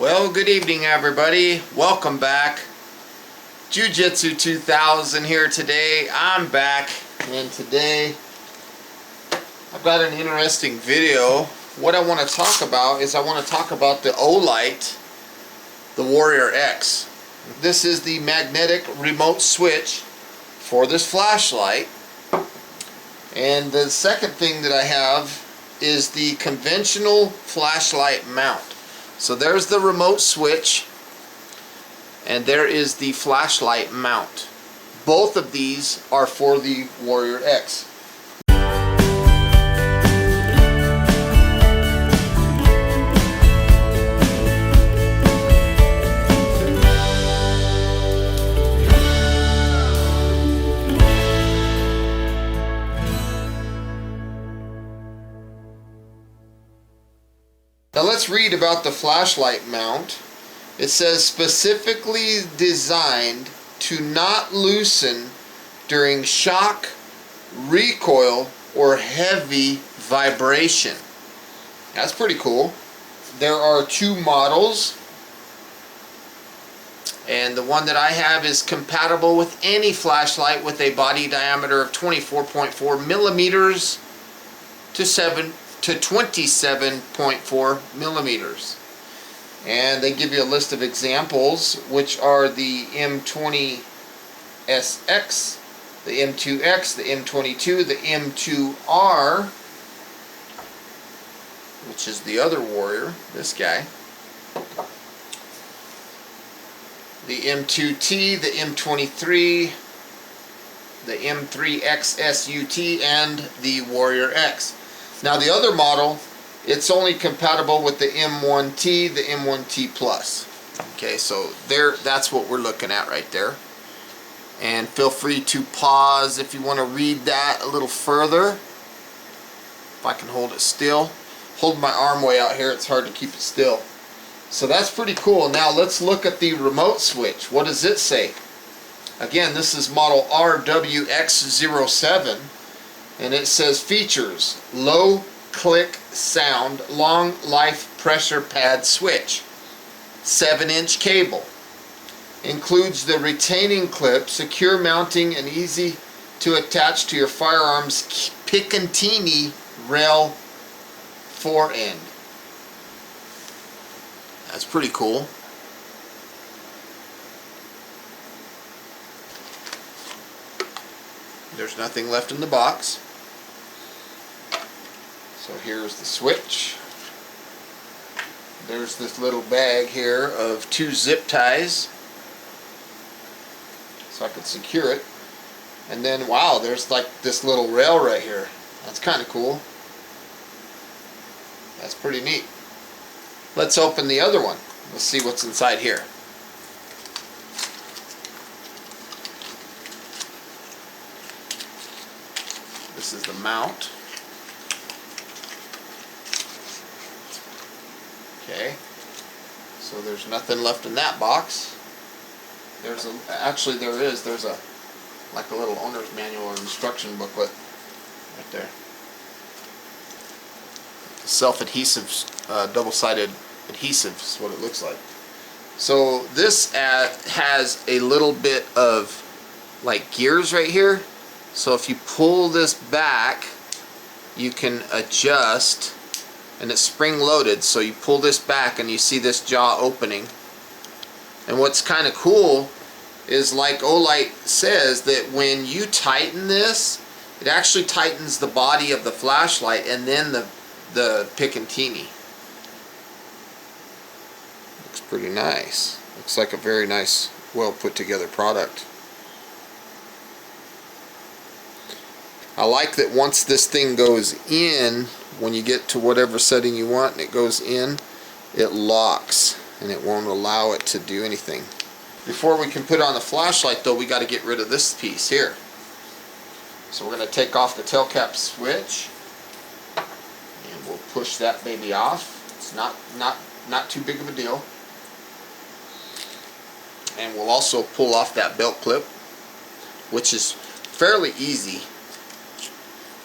Well, good evening everybody. Welcome back. Jiujitsu2000 here today. I'm back, and today I've got an interesting video. What I want to talk about is I want to talk about the Olight, the Warrior X. This is the magnetic remote switch for this flashlight. And the second thing that I have is the conventional flashlight mount. So there's the remote switch, and there is the flashlight mount. Both of these are for the Warrior X. Now let's read about the flashlight mount. It says specifically designed to not loosen during shock, recoil, or heavy vibration. That's pretty cool. There are two models, and the one that I have is compatible with any flashlight with a body diameter of 24.4 millimeters to 27.4 millimeters. And they give you a list of examples, which are the M20SX, the M2X, the M22, the M2R, which is the other Warrior, this guy, the M2T, the M23, the M3XSUT, and the Warrior X. Now the other model, it's only compatible with the M1T, the M1T Plus. Okay, so that's what we're looking at right there. And feel free to pause if you want to read that a little further. If I can hold it still. Hold my arm way out here, it's hard to keep it still. So that's pretty cool. Now let's look at the remote switch. What does it say? Again, this is model RWX07. And it says features: low click sound, long life pressure pad switch, 7-inch cable, includes the retaining clip, secure mounting, and easy to attach to your firearm's Picatinny rail forend. That's pretty cool. There's nothing left in the box. So here's the switch. There's this little bag here of 2 zip ties, so I could secure it. And then, wow, there's like this little rail right here. That's kind of cool. That's pretty neat. Let's open the other one. Let's see what's inside here. This is the mount. Okay, so there's nothing left in that box. There's a like a little owner's manual or instruction booklet right there. Self-adhesive, double-sided adhesive is what it looks like. So this has a little bit of like gears right here. So if you pull this back, you can adjust. And it's spring-loaded, so you pull this back and you see this jaw opening. And what's kind of cool is, like Olight says, that when you tighten this, it actually tightens the body of the flashlight and then the Picatinny. Looks pretty nice. Looks like a very nice, well put together product. I like that once this thing goes in, when you get to whatever setting you want and it goes in, it locks and it won't allow it to do anything. Before we can put on the flashlight though, we got to get rid of this piece here. So we're going to take off the tail cap switch and we'll push that baby off. It's not too big of a deal. And we'll also pull off that belt clip, which is fairly easy.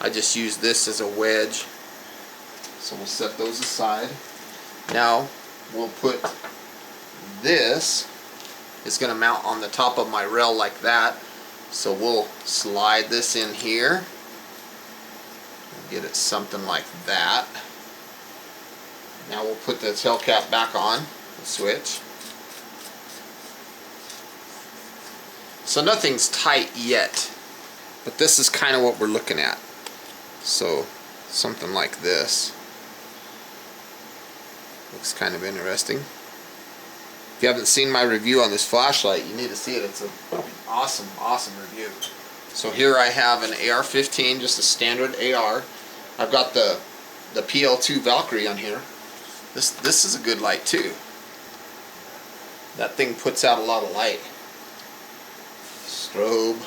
I just use this as a wedge. So we'll set those aside. Now we'll put this is going to mount on the top of my rail like that. So we'll slide this in here. Get it something like that. Now we'll put the tail cap back on the switch. So nothing's tight yet, but this is kind of what we're looking at. So something like this. Looks kind of interesting. If you haven't seen my review on this flashlight, you need to see it. It's an awesome, awesome review. So here I have an AR-15, just a standard AR. I've got the PL2 Valkyrie on here. This is a good light too. That thing puts out a lot of light. Strobe.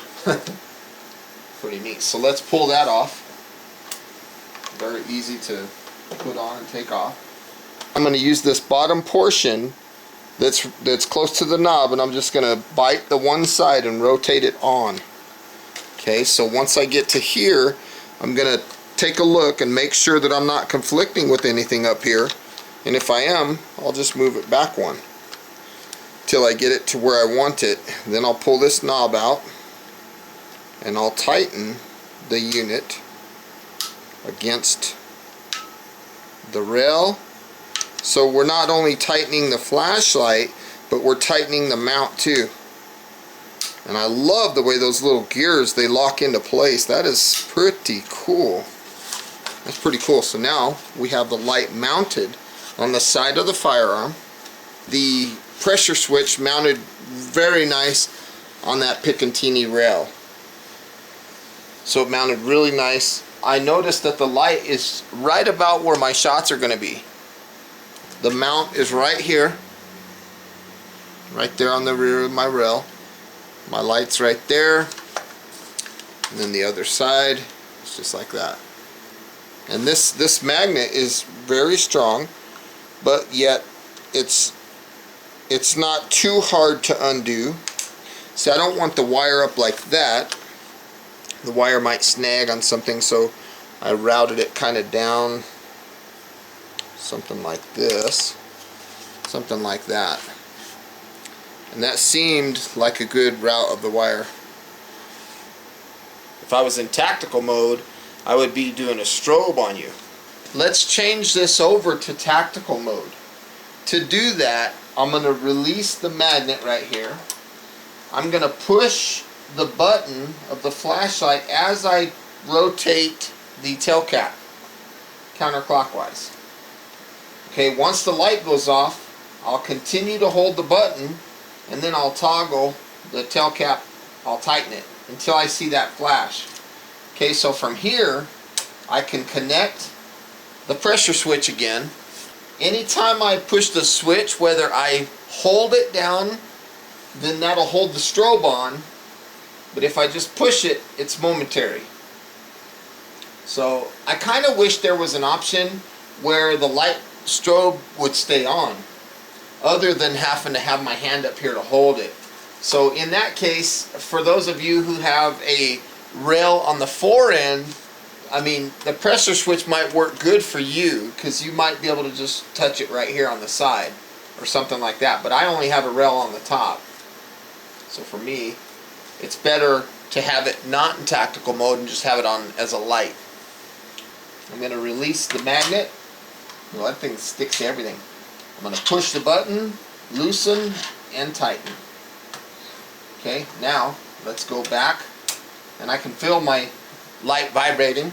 Pretty neat. So let's pull that off. Very easy to put on and take off. I'm going to use this bottom portion that's close to the knob, and I'm just going to bite the one side and rotate it on. Okay, so once I get to here, I'm going to take a look and make sure that I'm not conflicting with anything up here. And if I am, I'll just move it back one till I get it to where I want it. Then I'll pull this knob out and I'll tighten the unit against the rail. So we're not only tightening the flashlight, but we're tightening the mount too. And I love the way those little gears, they lock into place. That is pretty cool. That's pretty cool. So now we have the light mounted on the side of the firearm. The pressure switch mounted very nice on that Picatinny rail. So it mounted really nice. I noticed that the light is right about where my shots are going to be. The mount is right here, right there on the rear of my rail. My light's right there, and then the other side, it's just like that. And this magnet is very strong, but yet it's not too hard to undo. See, I don't want the wire up like that. The wire might snag on something, so I routed it kind of down, something like this, something like that. And that seemed like a good route of the wire. If I was in tactical mode, I would be doing a strobe on you. Let's change this over to tactical mode. To do that, I'm going to release the magnet right here. I'm going to push the button of the flashlight as I rotate the tail cap counterclockwise. Okay, once the light goes off, I'll continue to hold the button, and then I'll toggle the tail cap, I'll tighten it until I see that flash. Okay, so from here I can connect the pressure switch again. Anytime I push the switch, whether I hold it down, then that'll hold the strobe on, but if I just push it, it's momentary. So I kind of wish there was an option where the light strobe would stay on, other than having to have my hand up here to hold it. So in that case, for those of you who have a rail on the fore end, I mean, the pressure switch might work good for you, because you might be able to just touch it right here on the side or something like that, but I only have a rail on the top. So for me, it's better to have it not in tactical mode and just have it on as a light. I'm going to release the magnet. Well, that thing sticks to everything. I'm going to push the button, loosen, and tighten. Okay, now let's go back, and I can feel my light vibrating,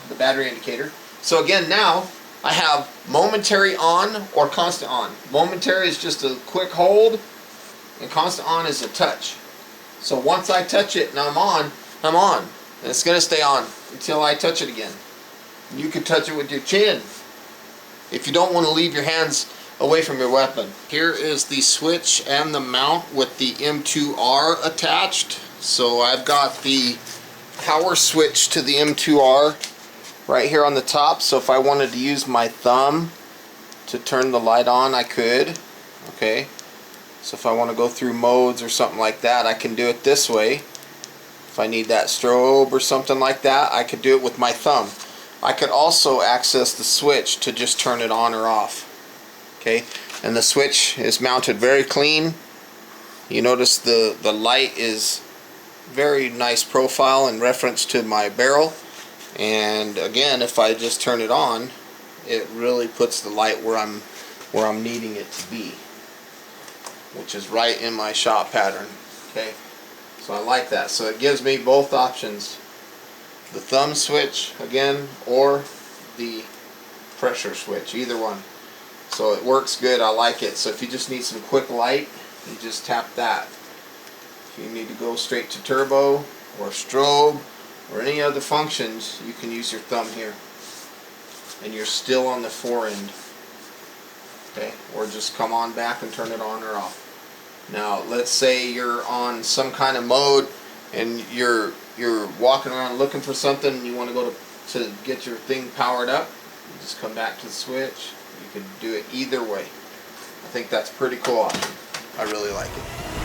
the battery indicator. So again, now I have momentary on or constant on. Momentary is just a quick hold, and constant on is a touch. So once I touch it and I'm on, I'm on. And it's going to stay on until I touch it again. You can touch it with your chin if you don't want to leave your hands away from your weapon. Here is the switch and the mount with the M2R attached. So I've got the power switch to the M2R right here on the top. So if I wanted to use my thumb to turn the light on, I could. Okay. So if I want to go through modes or something like that, I can do it this way. If I need that strobe or something like that, I could do it with my thumb. I could also access the switch to just turn it on or off. Okay, And the switch is mounted very clean. You notice the light is very nice profile in reference to my barrel. And again, if I just turn it on, it really puts the light where I'm needing it to be, which is right in my shot pattern. Okay, so I like that. So it gives me both options: the thumb switch again, or the pressure switch, either one. So it works good. I like it. So if you just need some quick light, you just tap that. If you need to go straight to turbo or strobe or any other functions, you can use your thumb here. And you're still on the fore end. Okay, or just come on back and turn it on or off. Now let's say you're on some kind of mode and you're walking around looking for something and you want to go to get your thing powered up. You just come back to the switch. You can do it either way. I think that's pretty cool option. I really like it.